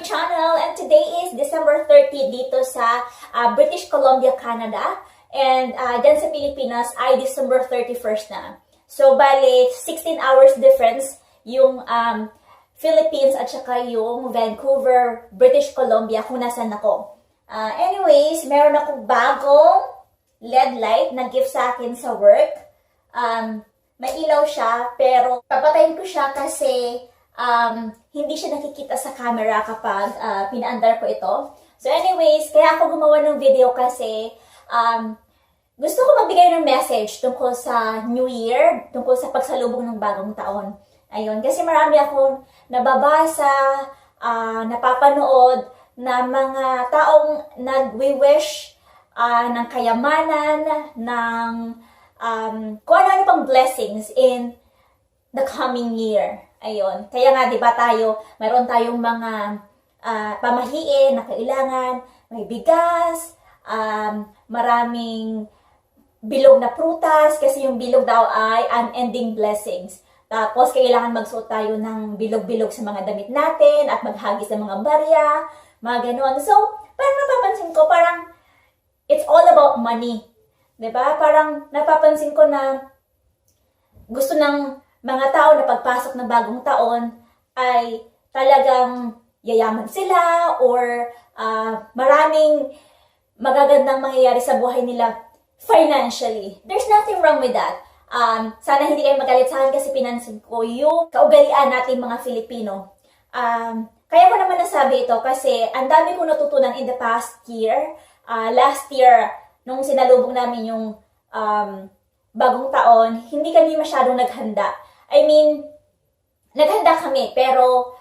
channel, and today is December 30 dito sa British Columbia, Canada. And dyan sa Pilipinas ay December 31st na. So, bali, 16 hours difference yung Philippines at saka yung Vancouver, British Columbia kung nasan ako. Anyways, meron akong bagong LED light na gift sa akin sa work. May ilaw siya, pero papatayin ko siya kasi hindi siya nakikita sa camera kapag pinaandar ko ito. So anyways, kaya ako gumawa ng video kasi gusto ko magbigay ng message tungkol sa New Year, tungkol sa pagsalubong ng bagong taon. Ayun, kasi marami akong nababasa, napapanood na mga taong nagwi-wish ng kayamanan, ng kung ano-ano pang blessings in the coming year. Ayun. Kaya nga, di ba mayroon tayong mga pamahiin na kailangan, may bigas, maraming bilog na prutas, kasi yung bilog daw ay unending blessings. Tapos, kailangan magsuot tayo ng bilog-bilog sa mga damit natin at maghagis ng mga barya, mga ganon. So, parang napapansin ko, parang it's all about money. Diba? Parang napapansin ko na gusto ng mga tao na pagpasok ng bagong taon ay talagang yayaman sila or maraming magagandang mangyayari sa buhay nila financially. There's nothing wrong with that. Sana hindi kayo magalit sa akin kasi pinansin ko yung kaugalian natin mga Filipino. Kaya ko naman nasabi ito kasi ang dami kong natutunan in the past year. Last year, nung sinalubong namin yung bagong taon, hindi kami masyadong naghanda. I mean, naghanda kami, pero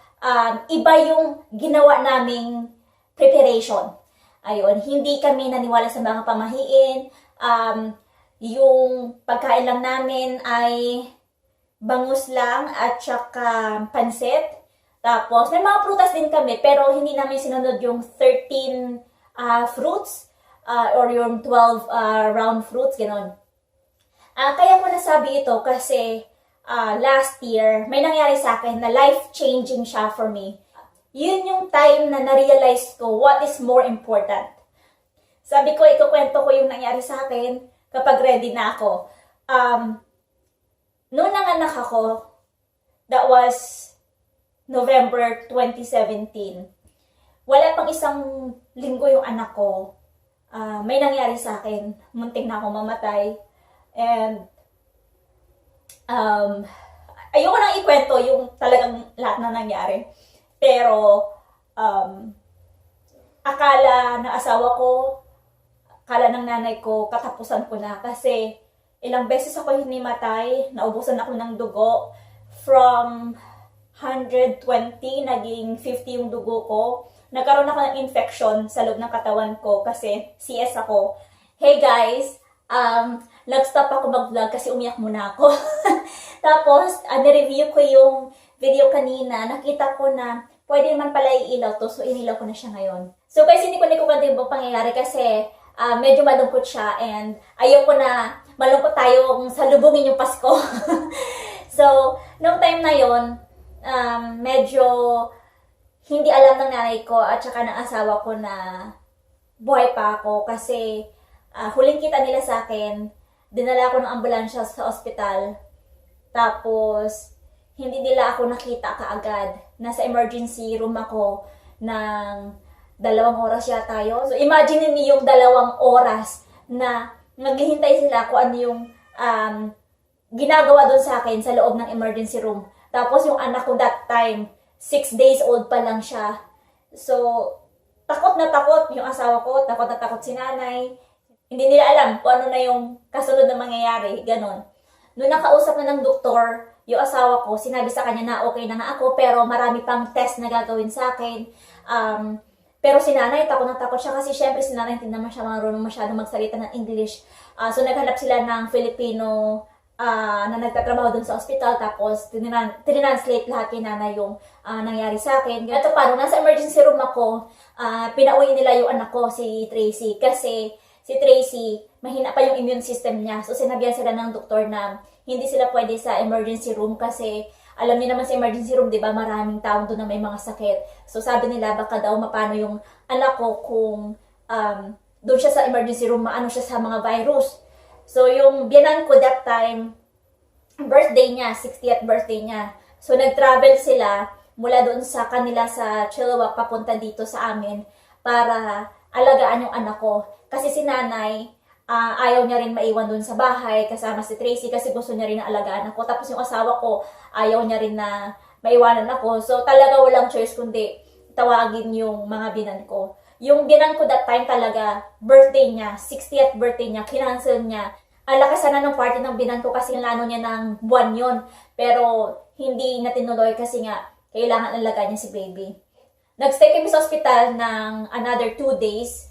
iba yung ginawa naming preparation. Ayun, hindi kami naniwala sa mga pamahiin. Yung pagkain lang namin ay bangus lang at saka pansit. Tapos, may mga prutas din kami, pero hindi namin sinunod yung 13 fruits or yung 12 round fruits, gano'n. Kaya ko nasabi ito kasi last year, may nangyari sa akin na life-changing siya for me. Yun yung time na na-realize ko what is more important. Sabi ko, ikukwento ko yung nangyari sa akin kapag ready na ako. Noong nanganak ako, that was November 2017. Wala pang isang linggo yung anak ko. May nangyari sa akin. Muntik na ako mamatay. And ayoko nang ikwento yung talagang lahat na nangyari. Pero, akala ng asawa ko, akala ng nanay ko, katapusan ko na. Kasi, ilang beses ako hinimatay, naubusan ako ng dugo. From 120, naging 50 yung dugo ko. Nagkaroon ako ng infection sa loob ng katawan ko kasi CS ako. Hey guys, nag-stop ako mag-vlog kasi umiyak muna ako. Tapos, nireview ko yung video kanina. Nakita ko na pwede naman pala iilaw to. So, inilaw ko na siya ngayon. So, guys, hindi ko nakukwento yung pangyayari kasi medyo malungkot siya and ayoko na malungkot tayo kung salubungin yung Pasko. So, nung time na yon, medyo hindi alam ng nanay ko at saka ng asawa ko na buhay pa ako kasi huling kita nila sa akin, dinala ako ng ambulansya sa ospital. Tapos, hindi nila ako nakita kaagad. Nasa emergency room ako ng 2 oras yata yun. So, imagine niyo yung 2 oras na naghihintay sila kung ano yung ginagawa doon sa akin sa loob ng emergency room. Tapos, yung anak ko that time, 6 days old pa lang siya. So, takot na takot yung asawa ko, takot na takot si nanay. Hindi nila alam kung ano na yung kasunod na mangyayari, ganon. Noong nakausap na ng doktor, yung asawa ko, sinabi sa kanya na okay na nga ako, pero marami pang test na gagawin sa akin. Pero si nanay, takot na takot siya kasi syempre si nanay hindi naman siya marunong masyadong magsalita ng English. So, naghanap sila ng Filipino na nagtatrabaho dun sa ospital, tapos tinranslate lahat kay nanay yung nangyari sa akin. Ito pa, nung nasa emergency room ako, pinauwi nila yung anak ko, si Tracy, kasi si Tracy, mahina pa yung immune system niya. So, sinabihan sila ng doktor na hindi sila pwede sa emergency room kasi alam niyo naman sa emergency room, di ba, maraming tao doon na may mga sakit. So sabi nila, baka daw mapano yung anak ko kung doon siya sa emergency room, maano siya sa mga virus. So yung biyanan ko that time, birthday niya, 60th birthday niya. So nag-travel sila mula doon sa kanila sa Chilliwack papunta dito sa amin para alagaan yung anak ko. Kasi si nanay, ayaw niya rin maiwan doon sa bahay kasama si Tracy kasi gusto niya rin na alagaan ako. Tapos yung asawa ko, ayaw niya rin na maiwanan ako. So talaga walang choice kundi tawagin yung mga binan ko. Yung binan ko that time talaga, birthday niya, 60th birthday niya, kinancel niya. Ang lakas sana ng party ng binan ko kasi lano niya ng buwan yon. Pero hindi na tinuloy kasi nga kailangan alagaan niya si baby. Nagstay kami sa hospital ng another 2 days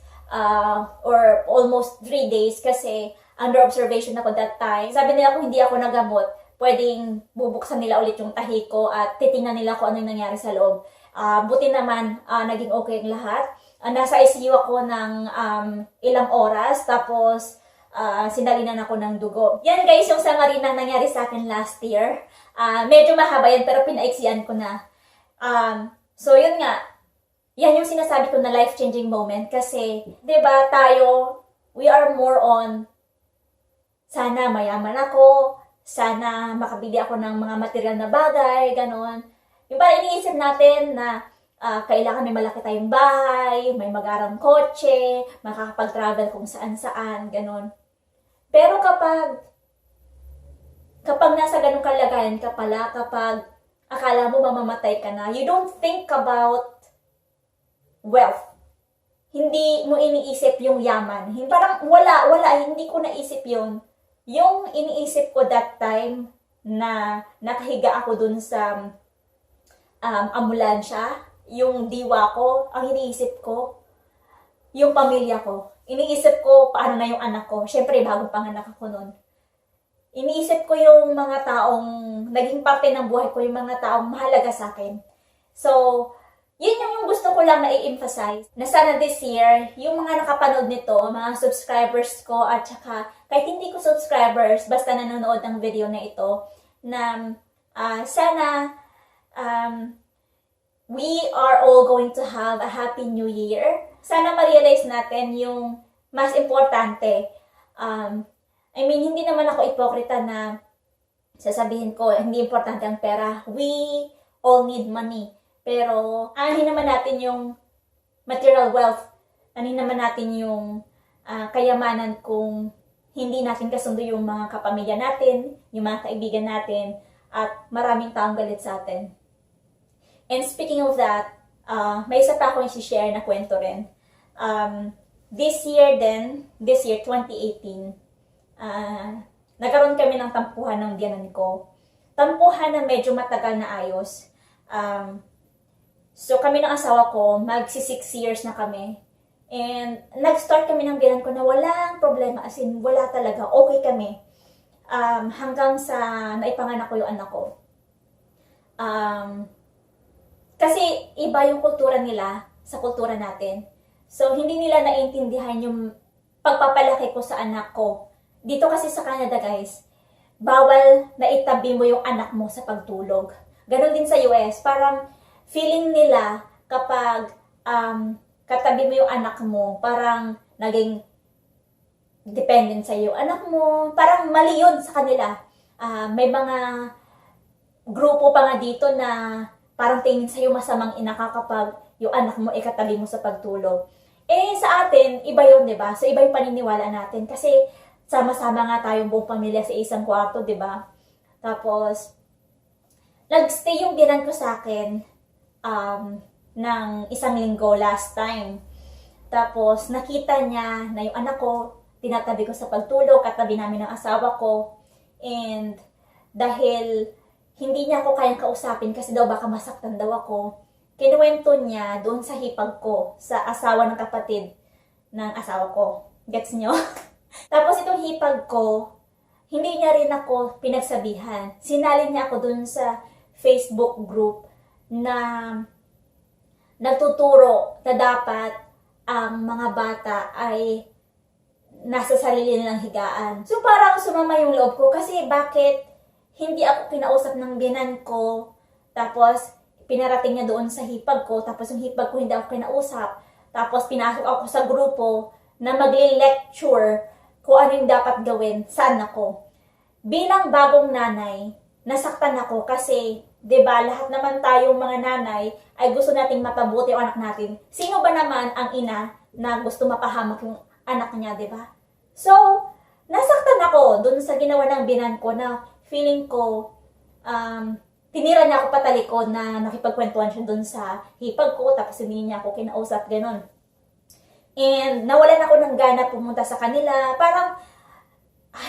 or almost 3 days kasi under observation ako that time. Sabi nila kung hindi ako nagamot, pwedeng bubuksan nila ulit yung tahi ko at titingnan nila kung ano yung nangyari sa loob. Buti naman, naging okay ang lahat. Nasa ICU ako ng ilang oras, tapos sinalinan ako ng dugo. Yan guys, yung summary na nangyari sa akin last year. Medyo mahaba yan, pero pinaiksian ko na. So yun nga, yan yung sinasabi ko na life-changing moment kasi, di ba, tayo, we are more on, sana mayaman ako, sana makabili ako ng mga material na bagay, ganon. Yung parang iniisip natin na kailangan may malaki tayong bahay, may magarang kotse, makakapag-travel kung saan-saan, ganon. Pero kapag nasa ganung kalagayan ka pala, kapag akala mo mamamatay ka na, you don't think about wealth. Hindi mo iniisip yung yaman. Parang wala, hindi ko naisip yun. Yung iniisip ko that time na nakahiga ako dun sa ambulansya, yung diwa ko, ang iniisip ko, yung pamilya ko. Iniisip ko paano na yung anak ko. Syempre, bagong panganak ako nun. Iniisip ko yung mga taong naging parte ng buhay ko, yung mga taong mahalaga sa akin. So, yun yung gusto ko lang na i-emphasize. Na sana this year, yung mga nakapanood nito, mga subscribers ko, at saka kahit hindi ko subscribers, basta nanonood ng video na ito, na sana we are all going to have a happy new year. Sana ma-realize natin yung mas importante. Hindi naman ako ipokrita na sasabihin ko, hindi importante ang pera. We all need money. Pero, anin naman natin yung material wealth. Anin naman natin yung kayamanan kung hindi natin kasundo yung mga kapamilya natin, yung mga kaibigan natin, at maraming taong galit sa atin. And speaking of that, may isa pa akong i-share na kwento rin. This year 2018, nagkaroon kami ng tampuhan ng biyanan ko. Tampuhan na medyo matagal na ayos. So kami ng asawa ko, magsi 6 years na kami. And nag-start kami ng biyanan ko na walang problema. As in, wala talaga. Okay kami. Hanggang sa naipanganak ko yung anak ko. Kasi iba yung kultura nila sa kultura natin. So hindi nila naiintindihan yung pagpapalaki ko sa anak ko. Dito kasi sa Canada guys, bawal na itabi mo yung anak mo sa pagtulog. Ganon din sa US, parang feeling nila kapag katabi mo yung anak mo, parang naging dependent sa iyo anak mo, parang mali yun sa kanila. May mga grupo pa nga dito na parang tingin sa iyo masamang ina ka kapag yung anak mo ikatabi mo sa pagtulog. Eh sa atin, iba yun, 'di ba? So iba yung paniniwala natin kasi sama-sama nga tayong buong pamilya sa isang kwarto, 'di ba? Tapos nagstay yung biyanan ko sa akin ng 1 linggo last time. Tapos nakita niya na yung anak ko tinatabi ko sa pagtulog, katabi namin ng asawa ko. And dahil hindi niya ako kayang kausapin kasi daw baka masaktan daw ako, kinuwento niya doon sa hipag ko, sa asawa ng kapatid ng asawa ko. Gets nyo? Tapos itong hipag ko, hindi niya rin ako pinagsabihan. Sinali niya ako doon sa Facebook group na nagtuturo na dapat ang mga bata ay nasa sarili nilang higaan. So parang sumama yung loob ko kasi bakit hindi ako kinausap ng binan ko, tapos pinarating niya doon sa hipag ko, tapos yung hipag ko hindi ako kinausap, tapos pinasok ako sa grupo na magli-lecture kung ano yung dapat gawin sa anak ko. Bilang bagong nanay, nasaktan ako kasi, 'di ba, lahat naman tayong mga nanay ay gusto nating mapabuti ang anak natin. Sino ba naman ang ina na gusto mapahamak yung anak niya, 'di ba? So, nasaktan ako dun sa ginawa ng binan ko na feeling ko tinira niya ako patalikod na nakipagkwentuhan siya dun sa hipag ko, tapos hindi niya ako kinausap, ganun. And nawalan ako ng gana pumunta sa kanila. Parang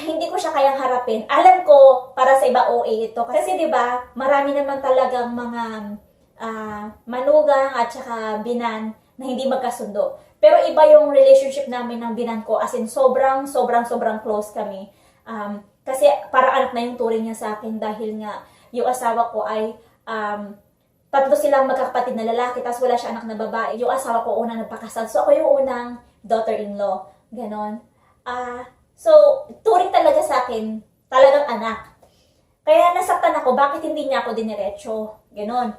hindi ko siya kayang harapin. Alam ko, para sa iba OA ito. Kasi 'di ba, marami naman talagang mga manugang at saka binan na hindi magkasundo. Pero iba yung relationship namin ng binan ko. As in, sobrang close kami. Kasi para anak na yung turing niya sa akin dahil nga yung asawa ko ay tatlo silang magkakapatid na lalaki, tapos wala siya anak na babae. Yung asawa ko unang nagpakasal. So, ako yung unang daughter-in-law. Ganon. So, turing talaga sa akin, talagang anak. Kaya nasaktan ako, bakit hindi niya ako diniretso? Ganon.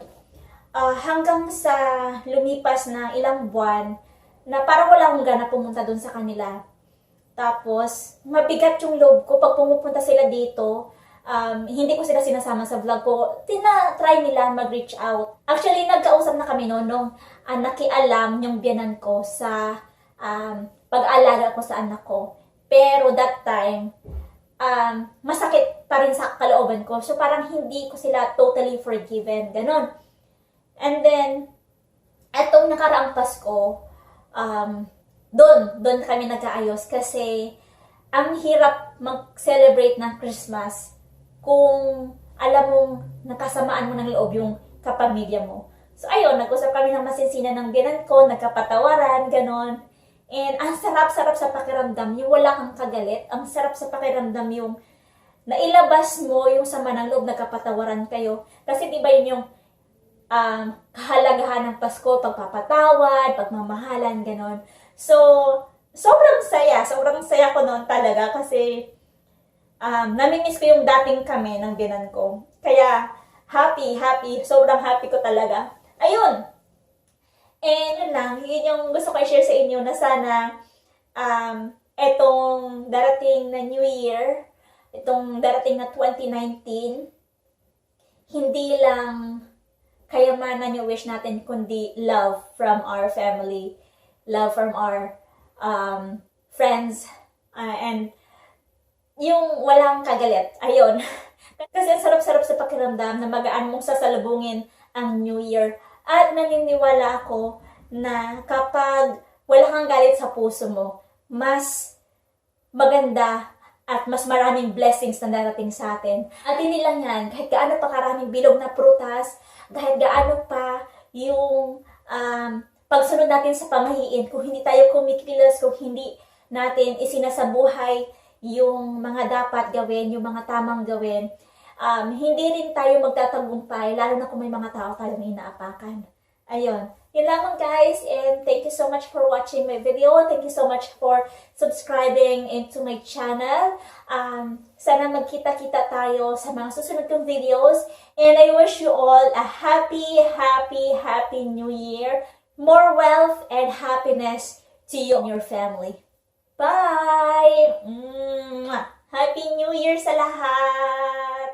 Hanggang sa lumipas na ilang buwan, na parang wala akong gana pumunta dun sa kanila. Tapos, mabigat yung loob ko pag pumupunta sila dito. Hindi ko sila sinasama sa vlog ko. Tina-try nila mag-reach out. Actually, nagkausap na kami noon nung nakialam yung biyanan ko sa pag-aalaga ko sa anak ko. Pero that time, masakit pa rin sa kalooban ko. So, parang hindi ko sila totally forgiven. Ganon. And then, etong nakaraang Pasko, doon kami nag-aayos kasi ang hirap mag-celebrate ng Christmas kung alam mong nakasamaan mo ng loob yung kapamilya mo. So ayun, nag-usap kami ng masinsina ng biyanan ko, nagkapatawaran, ganon. And ang sarap-sarap sa pakiramdam, yung wala kang kagalit, ang sarap sa pakiramdam yung nailabas mo yung sama ng loob, nagkapatawaran kayo. Kasi diba yun yung kahalagahan ng Pasko, pagpapatawad, pagmamahalan, ganon. So, sobrang saya ko noon talaga kasi namimiss ko yung dating kami ng binan ko. Kaya, happy, sobrang happy ko talaga. Ayun! And yun lang, yun yung gusto ko i-share sa inyo na sana etong darating na New Year, itong darating na 2019, hindi lang kayamanan yung wish natin, kundi love from our family, love from our friends, and yung walang kagalit. Ayun. Kasi ang sarap-sarap sa pakiramdam na magaan mong sasalubungin ang New Year. At naniniwala ako na kapag wala kang galit sa puso mo, mas maganda at mas maraming blessings na darating sa atin. At hindi lang yan, kahit gaano pa karaming bilog na prutas, kahit gaano pa yung pagsunod natin sa pamahiin, kung hindi tayo kumikilos, kung hindi natin isinasabuhay yung mga dapat gawin, yung mga tamang gawin, hindi rin tayo magtatagumpay, lalo na kung may mga tao tayong inaapakan. Ayun. Yun lamang guys, and thank you so much for watching my video. Thank you so much for subscribing into my channel. Sana magkita-kita tayo sa mga susunod kong videos. And I wish you all a happy New Year. More wealth and happiness to you and your family. Bye! Happy New Year sa lahat!